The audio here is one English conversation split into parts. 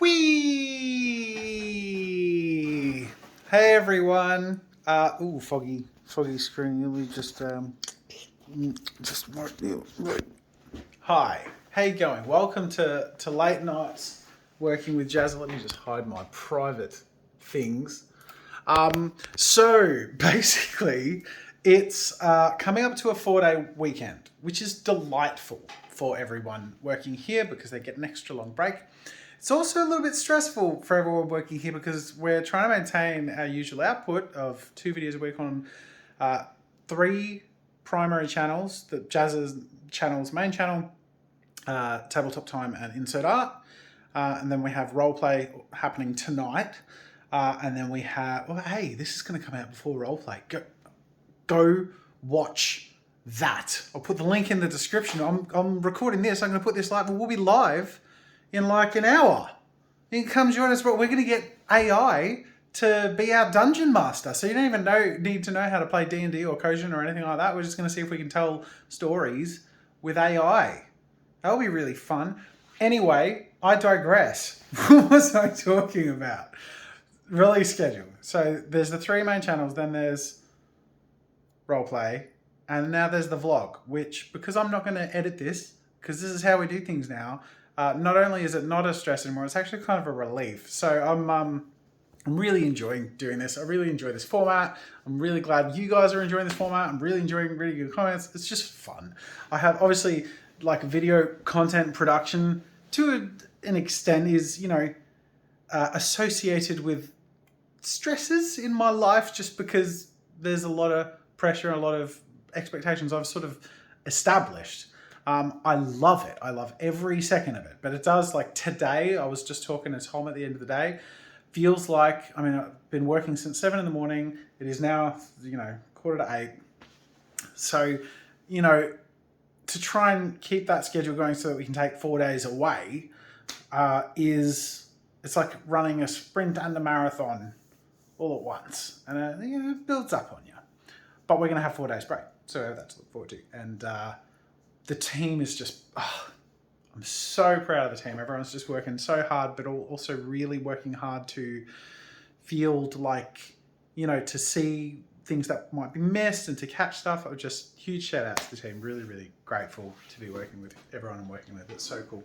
Whee! Hey everyone. Foggy screen. Let me just mark you. Right. Hi. How you going? Welcome to late nights working with Jazz. Let me just hide my private things. So basically, it's coming up to a 4-day weekend, which is delightful for everyone working here because they get an extra long break. It's also a little bit stressful for everyone working here because we're trying to maintain our usual output of 2 videos a week on 3 primary channels: the Jazz's channel's main channel, Tabletop Time, and Insert Art. And then we have roleplay happening tonight. And then we have, hey, this is going to come out before roleplay. Go watch that. I'll put the link in the description. I'm recording this. I'm going to put this live. We'll be live in like an hour. You can come join us, but we're going to get AI to be our dungeon master. So you don't even need to know how to play D&D or Kojin or anything like that. We're just going to see if we can tell stories with AI. That'll be really fun. Anyway, I digress. What was I talking about? Release schedule. So there's the 3 main channels, then there's roleplay, and now there's the vlog, which, because I'm not going to edit this, because this is how we do things now, not only is it not a stress anymore, it's actually kind of a relief. So I'm really enjoying doing this. I really enjoy this format. I'm really glad you guys are enjoying this format. I'm really enjoying reading your comments. It's just fun. I have obviously like video content production to an extent is, associated with stresses in my life just because there's a lot of pressure and a lot of expectations I've sort of established. I love it. I love every second of it. But it does, like today, I was just talking to Tom at the end of the day. Feels like, I've been working since 7 in the morning. It is now, 7:45. So, to try and keep that schedule going so that we can take 4 days away it's like running a sprint and a marathon all at once. And it builds up on you. But we're going to have 4 days break. So that's to look forward to. And the team is just, I'm so proud of the team. Everyone's just working so hard, but also really working hard to field to see things that might be missed and to catch stuff. Just huge shout out to the team. Really, really grateful to be working with everyone I'm working with. It's so cool.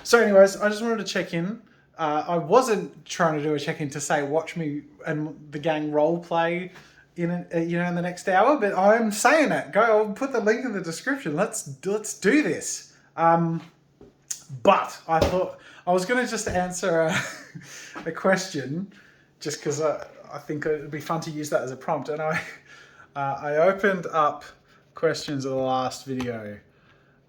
So anyways, I just wanted to check in. I wasn't trying to do a check-in to say watch me and the gang role play in the next hour, but I'm saying it. I'll put the link in the description. Let's do this. But I thought I was going to just answer a question, just because I think it would be fun to use that as a prompt. And I opened up questions of the last video,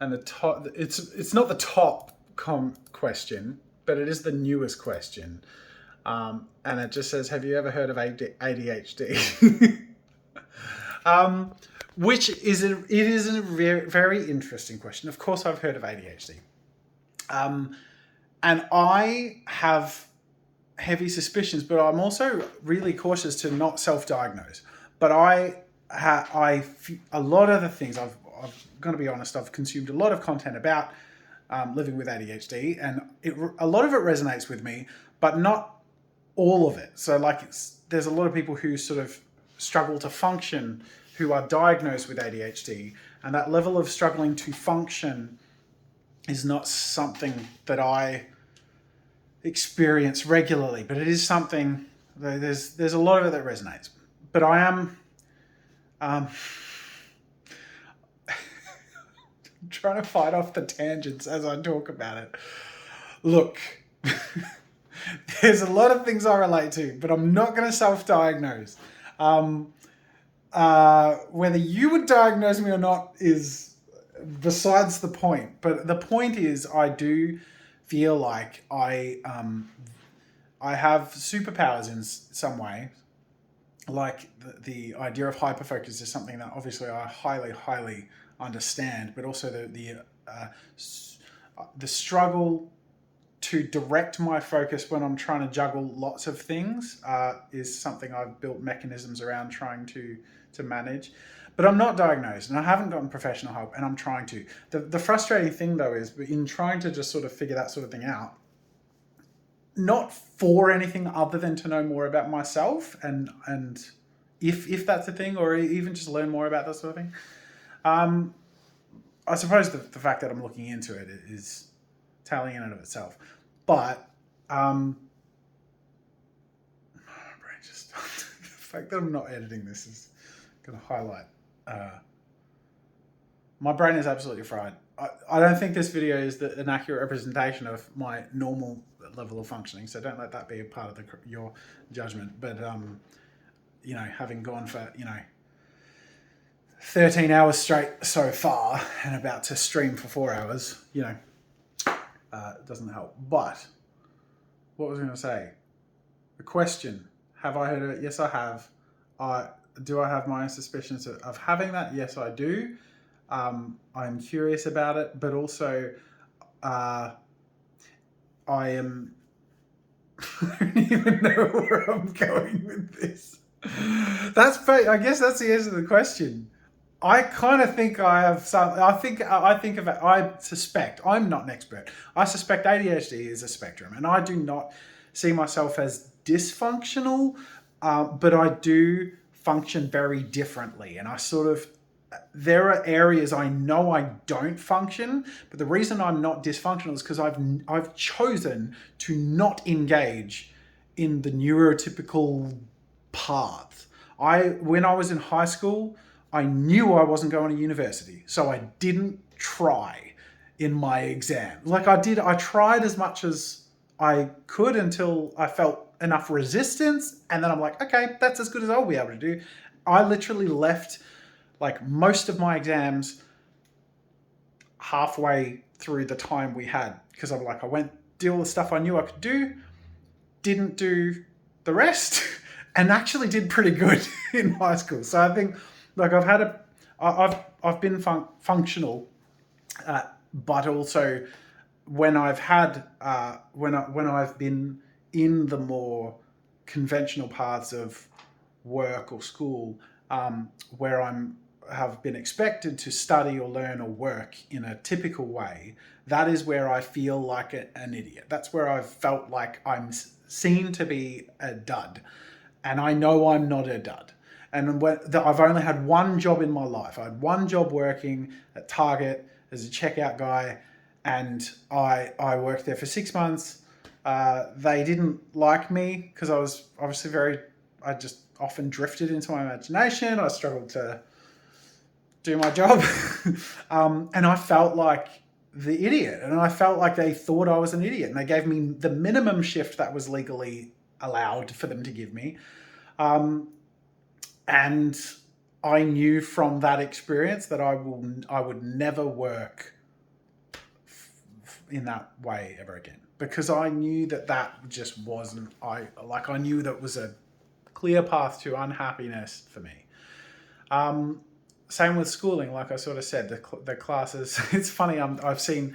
and it's not the top question, but it is the newest question. And it just says, have you ever heard of ADHD? Which is it is a very, very interesting question. Of course, I've heard of ADHD. And I have heavy suspicions, but I'm also really cautious to not self-diagnose. But a lot of the things I'm going to be honest, I've consumed a lot of content about living with ADHD, and a lot of it resonates with me, but not all of it. So there's a lot of people who sort of struggle to function who are diagnosed with ADHD, and that level of struggling to function is not something that I experience regularly, but it is something, there's a lot of it that resonates. But I am trying to fight off the tangents as I talk about it. Look, there's a lot of things I relate to, but I'm not going to self-diagnose. Whether you would diagnose me or not is besides the point. But the point is, I do feel like I have superpowers in some way. Like the idea of hyperfocus is something that obviously I highly, highly understand, but also the struggle to direct my focus when I'm trying to juggle lots of things is something I've built mechanisms around trying to manage. But I'm not diagnosed, and I haven't gotten professional help, and I'm trying to. The frustrating thing, though, is in trying to just sort of figure that sort of thing out, not for anything other than to know more about myself, and if that's a thing, or even just learn more about that sort of thing. I suppose the fact that I'm looking into it is telling in and of itself. But my brain just the fact that I'm not editing this is going to highlight. My brain is absolutely fried. I don't think this video is an accurate representation of my normal level of functioning, so don't let that be a part of your judgment. But having gone for 13 hours straight so far and about to stream for 4 hours, it doesn't help. But what was I going to say? The question: have I heard of it? Yes, I have. Do I have my own suspicions of having that? Yes, I do. I'm curious about it, but also I am. I don't even know where I'm going with this. I guess that's the answer to the question. I kind of think I have some. I suspect. I'm not an expert. I suspect ADHD is a spectrum, and I do not see myself as dysfunctional, but I do function very differently, and there are areas I know I don't function, but the reason I'm not dysfunctional is because I've chosen to not engage in the neurotypical path. When I was in high school, I knew I wasn't going to university, so I didn't try in my exam. I tried as much as I could until I felt enough resistance, and then I'm like, okay, that's as good as I'll be able to do. I literally left most of my exams halfway through the time we had, because I went did all the stuff I knew I could do, didn't do the rest, and actually did pretty good in high school. So I think I've been functional, but also when I've had when I've been in the more conventional paths of work or school, where have been expected to study or learn or work in a typical way, that is where I feel like an idiot. That's where I've felt like I'm seen to be a dud, and I know I'm not a dud. And I've only had one job in my life. I had one job working at Target as a checkout guy, and I worked there for 6 months. They didn't like me because I was obviously I just often drifted into my imagination. I struggled to do my job. And I felt like the idiot. And I felt like they thought I was an idiot. And they gave me the minimum shift that was legally allowed for them to give me. And I knew from that experience that I would never work in that way ever again. Because I knew that just wasn't, I knew that was a clear path to unhappiness for me. Same with schooling, like I sort of said, the classes. It's funny. I've seen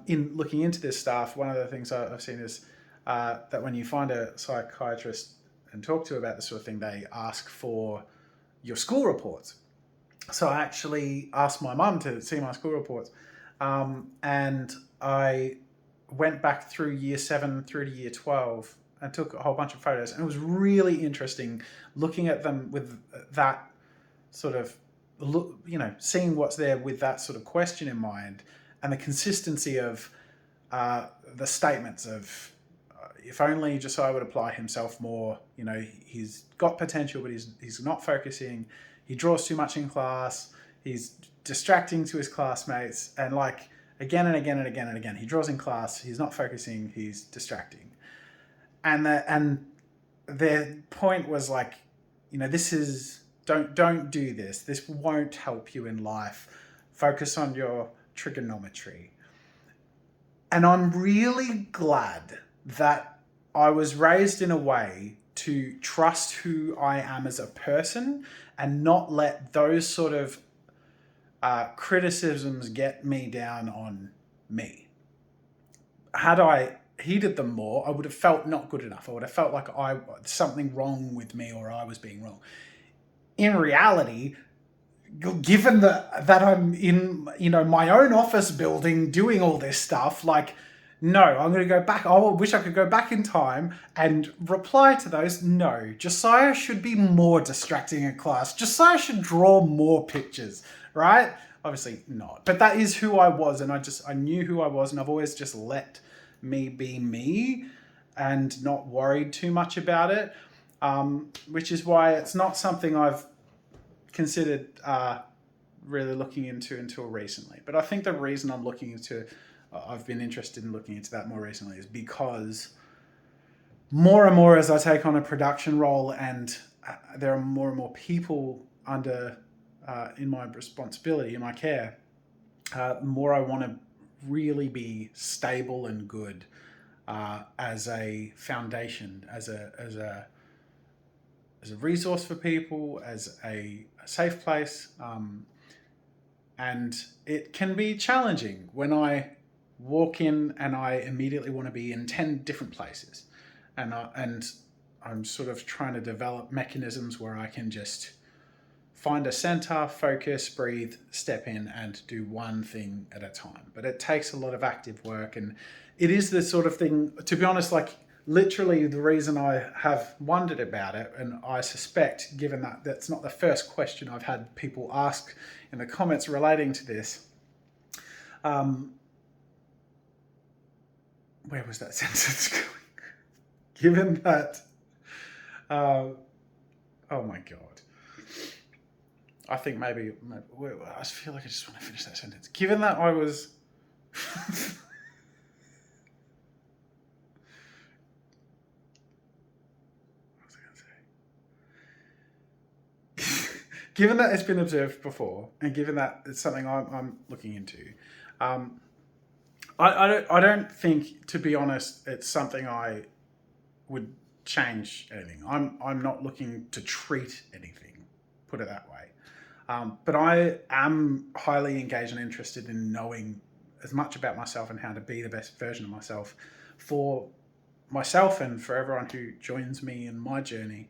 in looking into this stuff, one of the things I've seen is that when you find a psychiatrist and talk to about this sort of thing, they ask for your school reports. So I actually asked my mum to see my school reports, and I went back through year 7 through to year 12 and took a whole bunch of photos, and it was really interesting looking at them with that sort of seeing what's there with that sort of question in mind, and the consistency of the statements of if only Josiah would apply himself more, he's got potential, but he's not focusing, he draws too much in class, he's distracting to his classmates, and again and again and again and again, he draws in class, he's not focusing, he's distracting. And their point was this is, don't do this. This won't help you in life. Focus on your trigonometry. And I'm really glad that I was raised in a way to trust who I am as a person and not let those sort of criticisms get me down on me. Had I heeded them more, I would have felt not good enough. I would have felt like something wrong with me, or I was being wrong. In reality, given that I'm in my own office building doing all this stuff, No, I'm going to go back. I wish I could go back in time and reply to those. No, Josiah should be more distracting in class. Josiah should draw more pictures, right? Obviously not. But that is who I was, and I knew who I was, and I've always just let me be me and not worried too much about it, which is why it's not something I've considered really looking into until recently. But I think the reason I've been interested in looking into that more recently is because more and more as I take on a production role and there are more and more people under in my responsibility, in my care, more I want to really be stable and good as a foundation, as a resource for people, as a safe place. And it can be challenging when I walk in and I immediately want to be in 10 different places. And I'm sort of trying to develop mechanisms where I can just find a center, focus, breathe, step in, and do one thing at a time. But it takes a lot of active work, and it is the sort of thing, to be honest, like literally the reason I have wondered about it, and I suspect, given that that's not the first question I've had people ask in the comments relating to this, where was that sentence going? Given that, oh my God. I think maybe I feel like I just want to finish that sentence. Given that I was... Given that it's been observed before, and given that it's something I'm looking into, I don't think, to be honest, it's something I would change anything. I'm not looking to treat anything, put it that way. But I am highly engaged and interested in knowing as much about myself and how to be the best version of myself for myself and for everyone who joins me in my journey,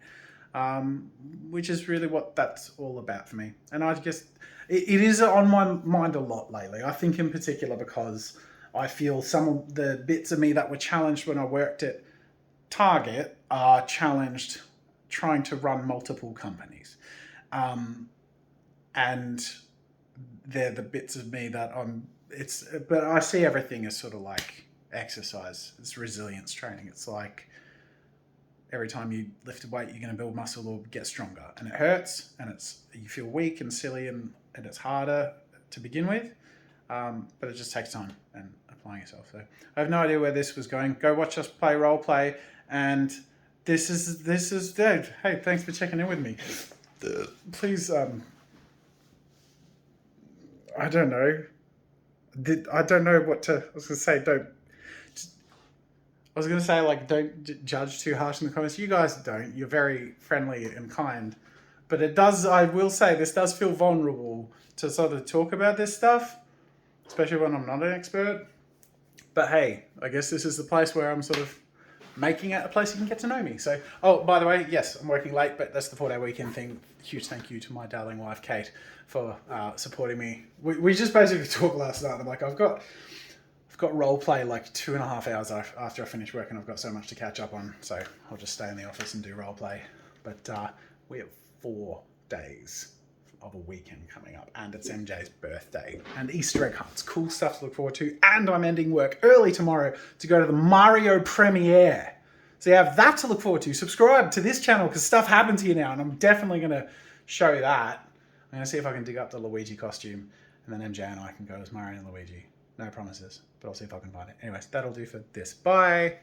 which is really what that's all about for me. And I guess it is on my mind a lot lately. I think in particular because I feel some of the bits of me that were challenged when I worked at Target are challenged trying to run multiple companies. And they're the bits of me that but I see everything as sort of like exercise. It's resilience training. It's like every time you lift a weight, you're going to build muscle or get stronger. And it hurts, and you feel weak and silly, and it's harder to begin with. But it just takes time and applying yourself. So I have no idea where this was going. Go watch us play role play. And this is Dave. Hey, thanks for checking in with me. Please, I don't know. I don't know what to. I was going to say, don't. I was going to say, like, don't judge too harsh in the comments. You guys don't. You're very friendly and kind. But it does, I will say, this does feel vulnerable to sort of talk about this stuff, especially when I'm not an expert. But hey, I guess this is the place where I'm sort of making it a place you can get to know me. So, oh, by the way, yes, I'm working late, but that's the 4-day weekend thing. Huge thank you to my darling wife, Kate, for supporting me. We just basically talked last night. I'm like, I've got role play like 2.5 hours after I finish work, and I've got so much to catch up on. So I'll just stay in the office and do role play. But we have 4 days of a weekend coming up, and it's MJ's birthday and Easter egg hunts. Cool stuff to look forward to. And I'm ending work early tomorrow to go to the Mario premiere. So you have that to look forward to. Subscribe to this channel because stuff happens here now, and I'm definitely going to show that. I'm going to see if I can dig up the Luigi costume, and then MJ and I can go as Mario and Luigi. No promises, but I'll see if I can find it. Anyways, that'll do for this. Bye!